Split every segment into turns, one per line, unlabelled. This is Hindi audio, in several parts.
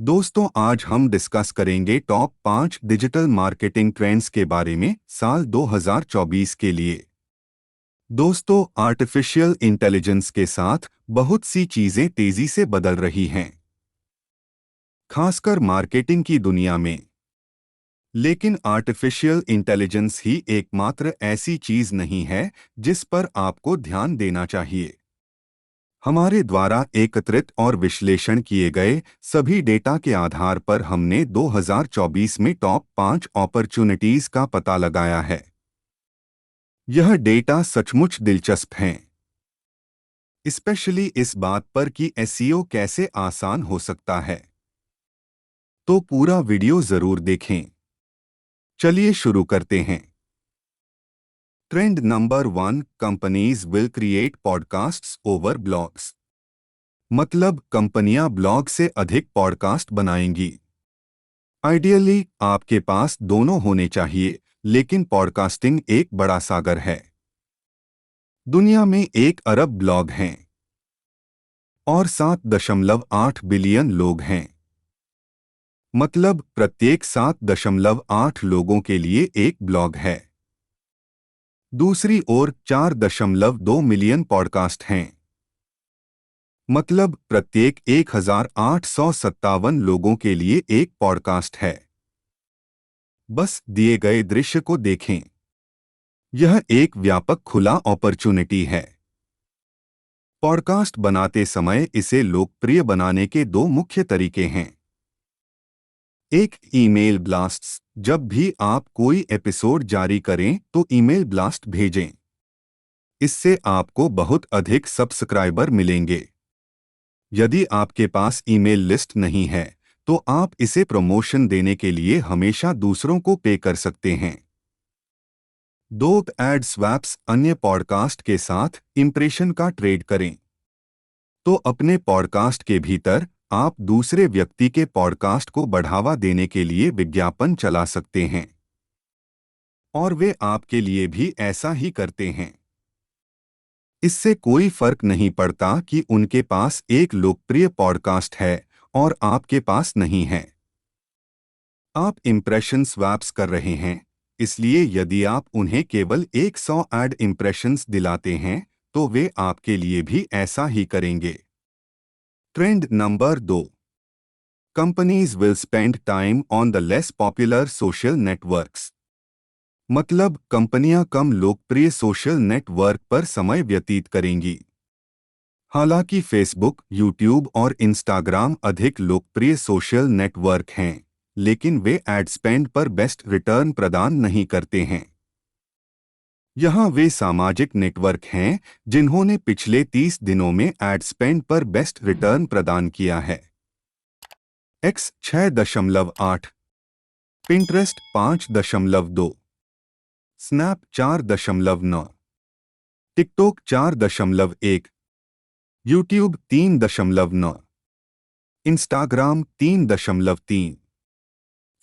दोस्तों, आज हम डिस्कस करेंगे टॉप 5 डिजिटल मार्केटिंग ट्रेंड्स के बारे में साल 2024 के लिए। दोस्तों, आर्टिफिशियल इंटेलिजेंस के साथ बहुत सी चीजें तेजी से बदल रही हैं, खासकर मार्केटिंग की दुनिया में। लेकिन आर्टिफिशियल इंटेलिजेंस ही एकमात्र ऐसी चीज नहीं है जिस पर आपको ध्यान देना चाहिए। हमारे द्वारा एकत्रित और विश्लेषण किए गए सभी डेटा के आधार पर हमने 2024 में टॉप 5 अपॉर्चुनिटीज का पता लगाया है। यह डेटा सचमुच दिलचस्प हैं, स्पेशली इस बात पर कि एसईओ कैसे आसान हो सकता है। तो पूरा वीडियो जरूर देखें। चलिए शुरू करते हैं। Trend number 1, companies will create podcasts over blogs. मतलब कंपनियां ब्लॉग से अधिक पॉडकास्ट बनाएंगी। आइडियली आपके पास दोनों होने चाहिए, लेकिन पॉडकास्टिंग एक बड़ा सागर है। दुनिया में 1 अरब ब्लॉग हैं और 7.8 बिलियन लोग हैं। मतलब प्रत्येक 7.8 लोगों के लिए एक ब्लॉग है। दूसरी ओर 4.2 मिलियन पॉडकास्ट हैं। मतलब प्रत्येक 1857 लोगों के लिए एक पॉडकास्ट है। बस दिए गए दृश्य को देखें। यह एक व्यापक खुला अपॉर्चुनिटी है। पॉडकास्ट बनाते समय इसे लोकप्रिय बनाने के दो मुख्य तरीके हैं। एक, ईमेल ब्लास्ट्स। जब भी आप कोई एपिसोड जारी करें तो ईमेल ब्लास्ट भेजें। इससे आपको बहुत अधिक सब्सक्राइबर मिलेंगे। यदि आपके पास ईमेल लिस्ट नहीं है तो आप इसे प्रमोशन देने के लिए हमेशा दूसरों को पे कर सकते हैं। 2, एड स्वैप्स। अन्य पॉडकास्ट के साथ इंप्रेशन का ट्रेड करें। तो अपने पॉडकास्ट के भीतर आप दूसरे व्यक्ति के पॉडकास्ट को बढ़ावा देने के लिए विज्ञापन चला सकते हैं, और वे आपके लिए भी ऐसा ही करते हैं। इससे कोई फर्क नहीं पड़ता कि उनके पास एक लोकप्रिय पॉडकास्ट है और आपके पास नहीं है। आप इंप्रेशन स्वैप्स कर रहे हैं, इसलिए यदि आप उन्हें केवल 100 एड इंप्रेशंस दिलाते हैं तो वे आपके लिए भी ऐसा ही करेंगे। Trend number 2, companies will spend time on the less popular social networks. मतलब कंपनियां कम लोकप्रिय सोशल नेटवर्क पर समय व्यतीत करेंगी। हालांकि फेसबुक, यूट्यूब और इंस्टाग्राम अधिक लोकप्रिय सोशल नेटवर्क हैं, लेकिन वे एड स्पेंड पर बेस्ट रिटर्न प्रदान नहीं करते हैं। यहाँ वे सामाजिक नेटवर्क हैं जिन्होंने पिछले 30 दिनों में एड स्पेंड पर बेस्ट रिटर्न प्रदान किया है। X 6.8, Pinterest 5.2, snap 4.9, TikTok 4.1, YouTube 3.9, Instagram 3.3,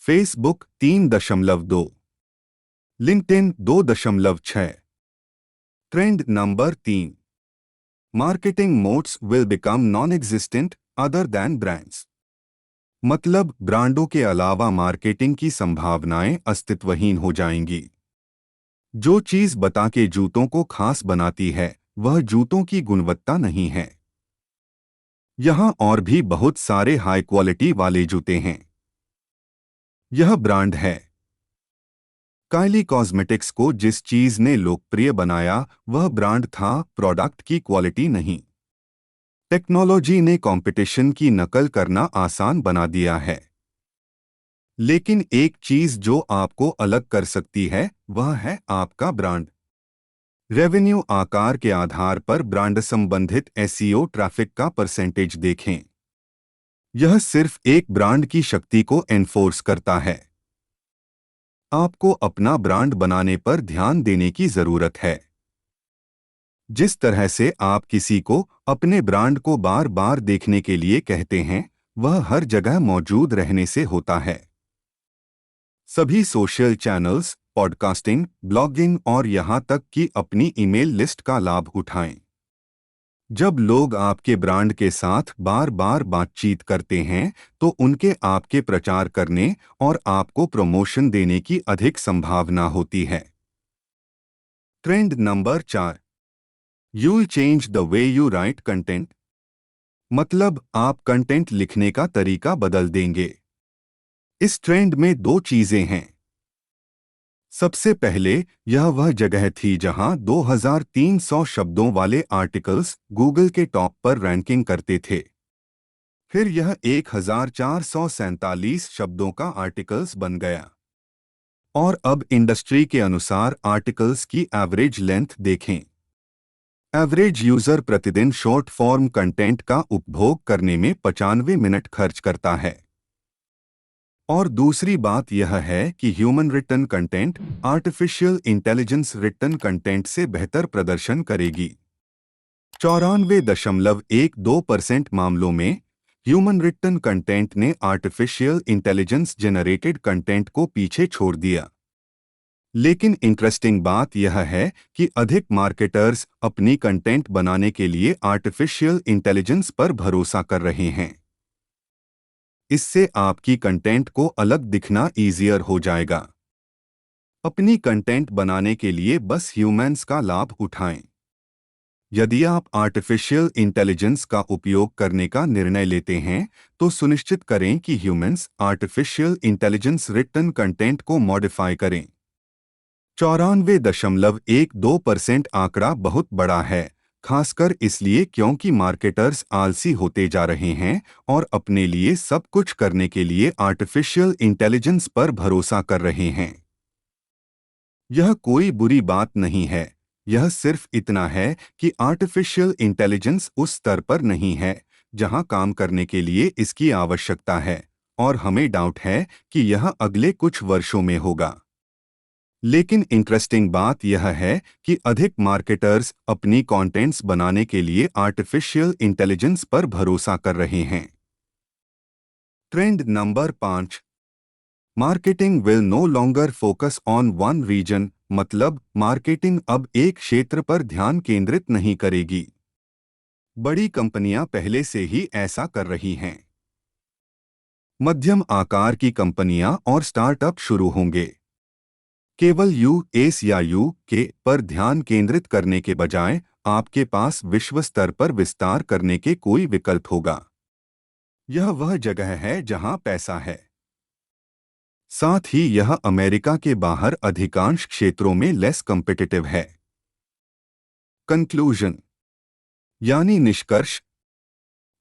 Facebook 3.2, LinkedIn 2.6। Trend number 3, marketing modes will become non existent other than brands. मतलब ब्रांडों के अलावा मार्केटिंग की संभावनाएं अस्तित्वहीन हो जाएंगी। जो चीज बता के जूतों को खास बनाती है वह जूतों की गुणवत्ता नहीं है। यहाँ और भी बहुत सारे हाई क्वालिटी वाले जूते हैं। यह ब्रांड है। काइली कॉस्मेटिक्स को जिस चीज ने लोकप्रिय बनाया वह ब्रांड था, प्रोडक्ट की क्वालिटी नहीं। टेक्नोलॉजी ने कंपटीशन की नकल करना आसान बना दिया है, लेकिन एक चीज जो आपको अलग कर सकती है वह है आपका ब्रांड। रेवेन्यू आकार के आधार पर ब्रांड संबंधित एसईओ ट्रैफिक का परसेंटेज देखें। यह सिर्फ एक ब्रांड की शक्ति को एनफोर्स करता है। आपको अपना ब्रांड बनाने पर ध्यान देने की जरूरत है। जिस तरह से आप किसी को अपने ब्रांड को बार बार देखने के लिए कहते हैं, वह हर जगह मौजूद रहने से होता है। सभी सोशल चैनल्स, पॉडकास्टिंग, ब्लॉगिंग और यहां तक कि अपनी ईमेल लिस्ट का लाभ उठाएं। जब लोग आपके ब्रांड के साथ बार बार बातचीत करते हैं तो उनके आपके प्रचार करने और आपको प्रमोशन देने की अधिक संभावना होती है। Trend number 4, you'll change the way you right content. मतलब आप कंटेंट लिखने का तरीका बदल देंगे। इस ट्रेंड में दो चीजें हैं। सबसे पहले, यह वह जगह थी जहां 2300 शब्दों वाले आर्टिकल्स गूगल के टॉप पर रैंकिंग करते थे। फिर यह 1447 शब्दों का आर्टिकल्स बन गया। और अब इंडस्ट्री के अनुसार आर्टिकल्स की एवरेज लेंथ देखें। एवरेज यूजर प्रतिदिन शॉर्ट फॉर्म कंटेंट का उपभोग करने में 95 मिनट खर्च करता है। और दूसरी बात यह है कि human written content artificial intelligence written content से बेहतर प्रदर्शन करेगी। 94.12% मामलों में ह्यूमन रिटन कंटेंट ने आर्टिफिशियल इंटेलिजेंस जनरेटेड कंटेंट को पीछे छोड़ दिया। लेकिन इंटरेस्टिंग बात यह है कि अधिक मार्केटर्स अपनी कंटेंट बनाने के लिए आर्टिफिशियल इंटेलिजेंस पर भरोसा कर रहे हैं। इससे आपकी कंटेंट को अलग दिखना ईजियर हो जाएगा। अपनी कंटेंट बनाने के लिए बस ह्यूमंस का लाभ उठाएं। यदि आप आर्टिफिशियल इंटेलिजेंस का उपयोग करने का निर्णय लेते हैं तो सुनिश्चित करें कि humans artificial intelligence written content को मॉडिफाई करें। 94.12% आंकड़ा बहुत बड़ा है, खासकर इसलिए क्योंकि मार्केटर्स आलसी होते जा रहे हैं और अपने लिए सब कुछ करने के लिए आर्टिफिशियल इंटेलिजेंस पर भरोसा कर रहे हैं। यह कोई बुरी बात नहीं है, यह सिर्फ इतना है कि आर्टिफिशियल इंटेलिजेंस उस स्तर पर नहीं है जहां काम करने के लिए इसकी आवश्यकता है, और हमें डाउट है कि यह अगले कुछ वर्षों में होगा। लेकिन इंटरेस्टिंग बात यह है कि अधिक मार्केटर्स अपनी कंटेंट्स बनाने के लिए आर्टिफिशियल इंटेलिजेंस पर भरोसा कर रहे हैं। Trend number 5, marketing will no longer focus on one region. मतलब मार्केटिंग अब एक क्षेत्र पर ध्यान केंद्रित नहीं करेगी। बड़ी कंपनियां पहले से ही ऐसा कर रही हैं। मध्यम आकार की कंपनियां और स्टार्टअप शुरू होंगे। केवल यूएस या यूके पर ध्यान केंद्रित करने के बजाय आपके पास विश्व स्तर पर विस्तार करने के कोई विकल्प होगा। यह वह जगह है जहां पैसा है। साथ ही यह अमेरिका के बाहर अधिकांश क्षेत्रों में लेस कॉम्पिटिटिव है। कंक्लूजन यानी निष्कर्ष,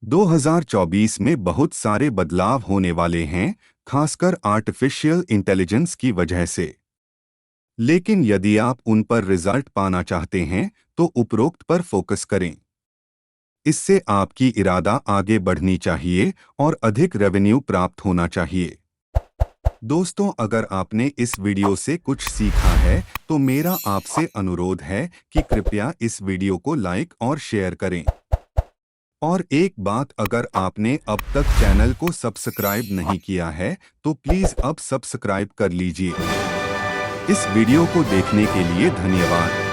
2024 में बहुत सारे बदलाव होने वाले हैं, खासकर आर्टिफिशियल इंटेलिजेंस की वजह से। लेकिन यदि आप उन पर रिजल्ट पाना चाहते हैं तो उपरोक्त पर फोकस करें। इससे आपकी इरादा आगे बढ़नी चाहिए और अधिक रेवेन्यू प्राप्त होना चाहिए। दोस्तों, अगर आपने इस वीडियो से कुछ सीखा है तो मेरा आपसे अनुरोध है कि कृपया इस वीडियो को लाइक और शेयर करें। और एक बात, अगर आपने अब तक चैनल को सब्सक्राइब नहीं किया है तो प्लीज़ अब सब्सक्राइब कर लीजिए। इस वीडियो को देखने के लिए धन्यवाद।